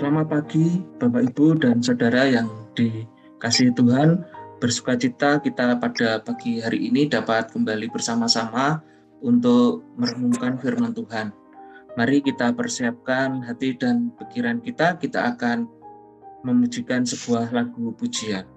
Selamat pagi, Bapak, Ibu, dan saudara yang dikasihi Tuhan. Bersukacita kita pada pagi hari ini dapat kembali bersama-sama untuk merenungkan firman Tuhan. Mari kita persiapkan hati dan pikiran kita akan memujikan sebuah lagu pujian.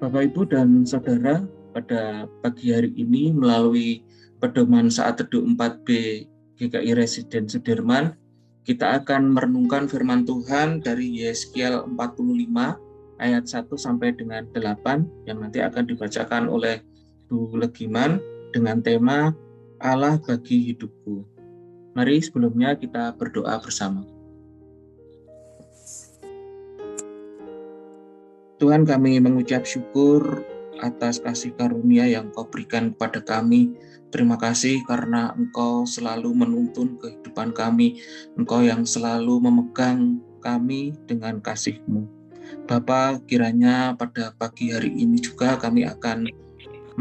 Bapak, Ibu, dan Saudara, pada pagi hari ini melalui pedoman saat teduh 4B GKI Residen Sudirman, kita akan merenungkan firman Tuhan dari Yeskiel 45 ayat 1 sampai dengan 8 yang nanti akan dibacakan oleh Bu Legiman dengan tema Allah bagi hidupku. Mari sebelumnya kita berdoa bersama. Tuhan, kami mengucap syukur atas kasih karunia yang Kau berikan kepada kami. Terima kasih karena Engkau selalu menuntun kehidupan kami. Engkau yang selalu memegang kami dengan kasih-Mu. Bapa, kiranya pada pagi hari ini juga kami akan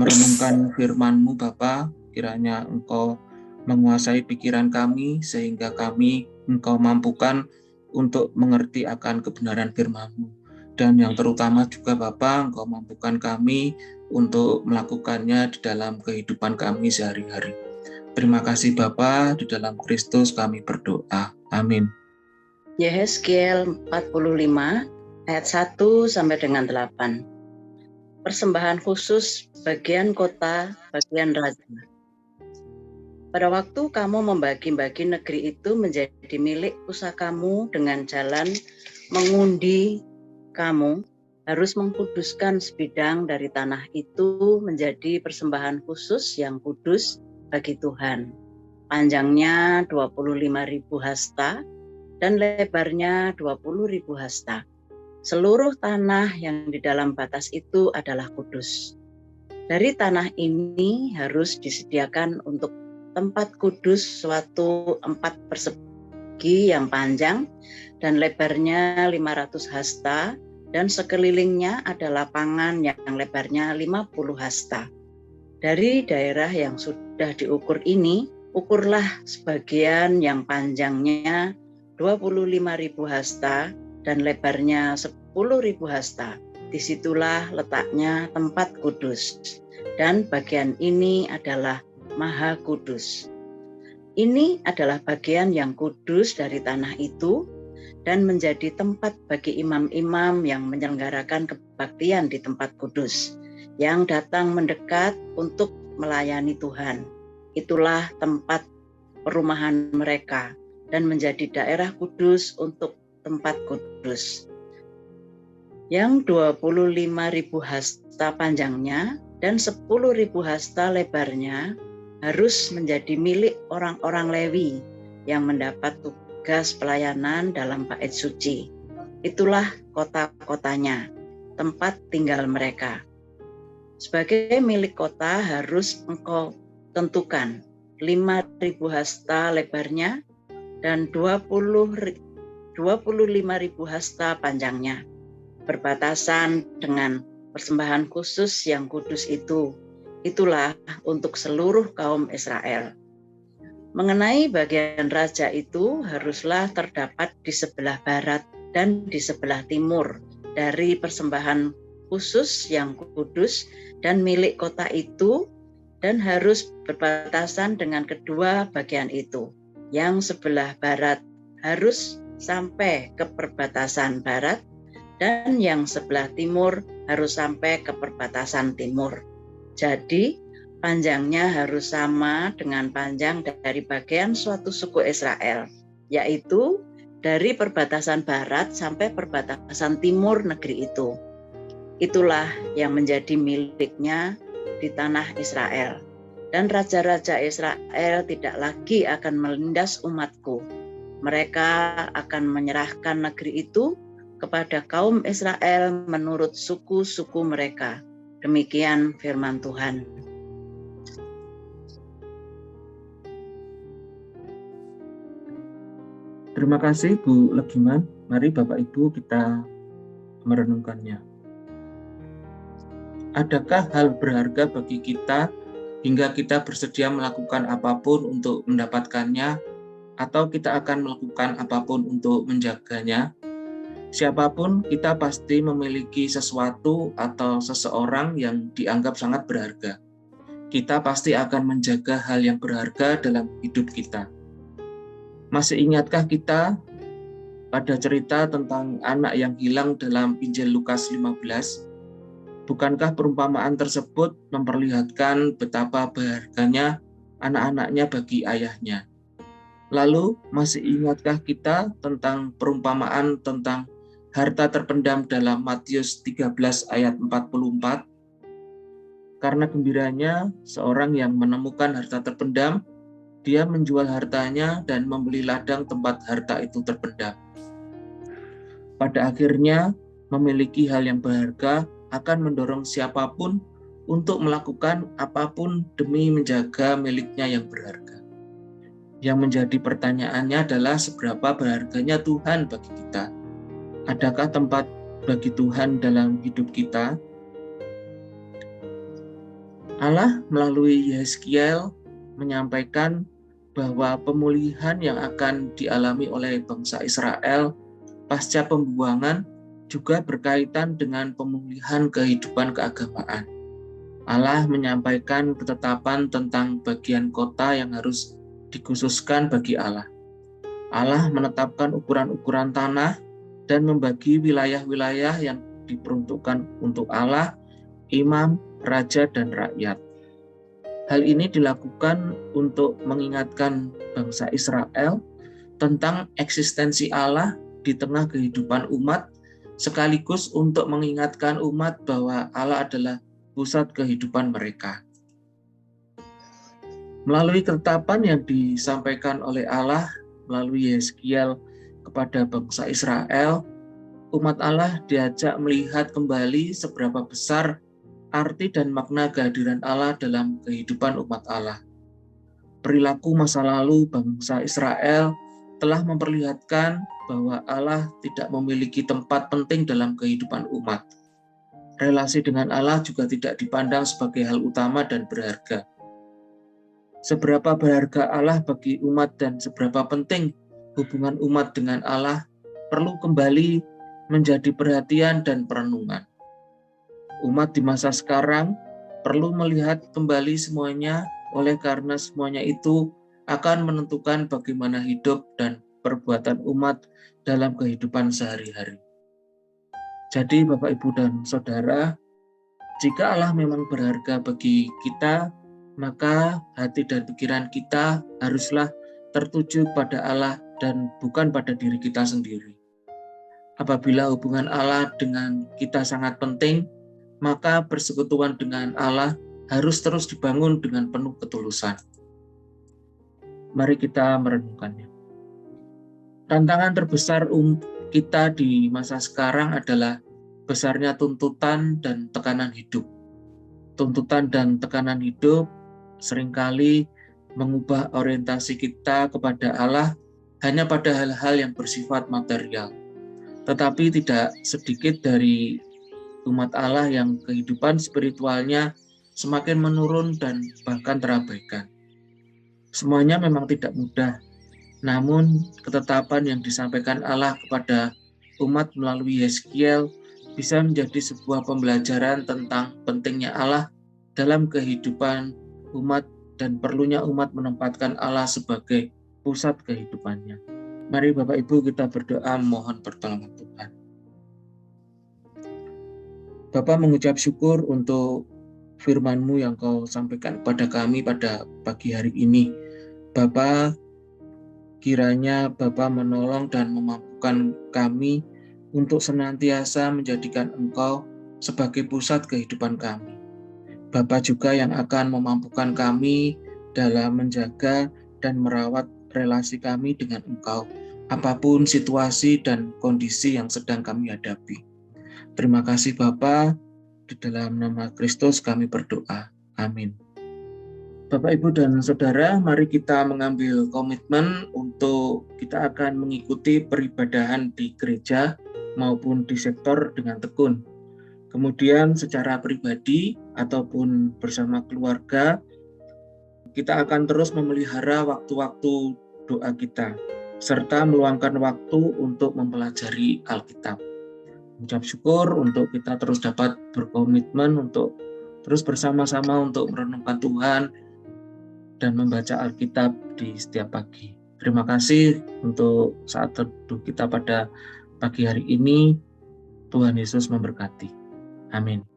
merenungkan firman-Mu, Bapa. Kiranya Engkau menguasai pikiran kami sehingga Engkau mampukan untuk mengerti akan kebenaran firman-Mu. Dan yang terutama juga Bapa, Engkau mampukan kami untuk melakukannya di dalam kehidupan kami sehari-hari. Terima kasih Bapa, di dalam Kristus kami berdoa. Amin. Yeskiel 45 ayat 1 sampai dengan 8. Persembahan khusus bagian kota, bagian raja. Pada waktu kamu membagi-bagi negeri itu menjadi milik pusakamu dengan jalan mengundi, kamu harus mengkuduskan sebidang dari tanah itu menjadi persembahan khusus yang kudus bagi Tuhan. Panjangnya 25.000 hasta dan lebarnya 20.000 hasta. Seluruh tanah yang di dalam batas itu adalah kudus. Dari tanah ini harus disediakan untuk tempat kudus suatu 4 persegi yang panjang dan lebarnya 500 hasta dan sekelilingnya ada lapangan yang lebarnya 50 hasta. Dari daerah yang sudah diukur ini, ukurlah sebagian yang panjangnya 25.000 hasta dan lebarnya 10.000 hasta. Disitulah letaknya tempat kudus. Dan bagian ini adalah Maha Kudus. Ini adalah bagian yang kudus dari tanah itu dan menjadi tempat bagi imam-imam yang menyelenggarakan kebaktian di tempat kudus, yang datang mendekat untuk melayani Tuhan. Itulah tempat perumahan mereka dan menjadi daerah kudus untuk tempat kudus. Yang 25.000 hasta panjangnya dan 10.000 hasta lebarnya harus menjadi milik orang-orang Lewi yang mendapat tugas pelayanan dalam bait suci. Itulah kota-kotanya, tempat tinggal mereka. Sebagai milik kota harus engkau tentukan 5.000 hasta lebarnya dan 25.000 hasta panjangnya, berbatasan dengan persembahan khusus yang kudus itu. Itulah untuk seluruh kaum Israel. Mengenai bagian raja itu haruslah terdapat di sebelah barat dan di sebelah timur dari persembahan khusus yang kudus dan milik kota itu, dan harus berbatasan dengan kedua bagian itu. Yang sebelah barat harus sampai ke perbatasan barat dan yang sebelah timur harus sampai ke perbatasan timur. Jadi panjangnya harus sama dengan panjang dari bagian suatu suku Israel, yaitu dari perbatasan barat sampai perbatasan timur negeri itu. Itulah yang menjadi miliknya di tanah Israel. Dan raja-raja Israel tidak lagi akan melindas umatku. Mereka akan menyerahkan negeri itu kepada kaum Israel menurut suku-suku mereka. Demikian firman Tuhan. Terima kasih Bu Legiman. Mari Bapak Ibu kita merenungkannya. Adakah hal berharga bagi kita hingga kita bersedia melakukan apapun untuk mendapatkannya, atau kita akan melakukan apapun untuk menjaganya? Siapapun, kita pasti memiliki sesuatu atau seseorang yang dianggap sangat berharga. Kita pasti akan menjaga hal yang berharga dalam hidup kita. Masih ingatkah kita pada cerita tentang anak yang hilang dalam Injil Lukas 15? Bukankah perumpamaan tersebut memperlihatkan betapa berharganya anak-anaknya bagi ayahnya? Lalu, masih ingatkah kita tentang perumpamaan tentang harta terpendam dalam Matius 13 ayat 44? Karena gembiranya seorang yang menemukan harta terpendam, dia menjual hartanya dan membeli ladang tempat harta itu terpendam. Pada akhirnya, memiliki hal yang berharga akan mendorong siapapun untuk melakukan apapun demi menjaga miliknya yang berharga. Yang menjadi pertanyaannya adalah seberapa berharganya Tuhan bagi kita. Adakah tempat bagi Tuhan dalam hidup kita? Allah melalui Yeskiel menyampaikan bahwa pemulihan yang akan dialami oleh bangsa Israel pasca pembuangan juga berkaitan dengan pemulihan kehidupan keagamaan. Allah menyampaikan ketetapan tentang bagian kota yang harus dikhususkan bagi Allah. Allah menetapkan ukuran-ukuran tanah dan membagi wilayah-wilayah yang diperuntukkan untuk Allah, imam, raja, dan rakyat. Hal ini dilakukan untuk mengingatkan bangsa Israel tentang eksistensi Allah di tengah kehidupan umat, sekaligus untuk mengingatkan umat bahwa Allah adalah pusat kehidupan mereka. Melalui ketetapan yang disampaikan oleh Allah melalui Yeskiel kepada bangsa Israel, umat Allah diajak melihat kembali seberapa besar arti dan makna kehadiran Allah dalam kehidupan umat Allah. Perilaku masa lalu bangsa Israel telah memperlihatkan bahwa Allah tidak memiliki tempat penting dalam kehidupan umat. Relasi dengan Allah juga tidak dipandang sebagai hal utama dan berharga. Seberapa berharga Allah bagi umat dan seberapa penting hubungan umat dengan Allah perlu kembali menjadi perhatian dan perenungan. Umat di masa sekarang perlu melihat kembali semuanya, oleh karena semuanya itu akan menentukan bagaimana hidup dan perbuatan umat dalam kehidupan sehari-hari. Jadi Bapak, Ibu, dan Saudara, jika Allah memang berharga bagi kita, maka hati dan pikiran kita haruslah tertuju pada Allah dan bukan pada diri kita sendiri. Apabila hubungan Allah dengan kita sangat penting, maka persekutuan dengan Allah harus terus dibangun dengan penuh ketulusan. Mari kita merenungkannya. Tantangan terbesar kita di masa sekarang adalah besarnya tuntutan dan tekanan hidup. Tuntutan dan tekanan hidup seringkali mengubah orientasi kita kepada Allah hanya pada hal-hal yang bersifat material. Tetapi tidak sedikit dari umat Allah yang kehidupan spiritualnya semakin menurun dan bahkan terabaikan. Semuanya memang tidak mudah, namun ketetapan yang disampaikan Allah kepada umat melalui Yeskiel bisa menjadi sebuah pembelajaran tentang pentingnya Allah dalam kehidupan umat dan perlunya umat menempatkan Allah sebagai pusat kehidupannya. Mari Bapak Ibu kita berdoa mohon pertolongan Tuhan. Bapak mengucap syukur untuk firman-Mu yang Kau sampaikan kepada kami pada pagi hari ini. Bapak, kiranya Bapak menolong dan memampukan kami untuk senantiasa menjadikan Engkau sebagai pusat kehidupan kami. Bapak juga yang akan memampukan kami dalam menjaga dan merawat relasi kami dengan Engkau, apapun situasi dan kondisi yang sedang kami hadapi. Terima kasih Bapa, di dalam nama Kristus kami berdoa. Amin. Bapak, Ibu, dan Saudara, mari kita mengambil komitmen untuk kita akan mengikuti peribadahan di gereja maupun di sektor dengan tekun. Kemudian secara pribadi ataupun bersama keluarga, kita akan terus memelihara waktu-waktu doa kita, serta meluangkan waktu untuk mempelajari Alkitab. Ucap syukur untuk kita terus dapat berkomitmen untuk terus bersama-sama untuk merenungkan Tuhan dan membaca Alkitab di setiap pagi. Terima kasih untuk saat teduh kita pada pagi hari ini. Tuhan Yesus memberkati. Amin.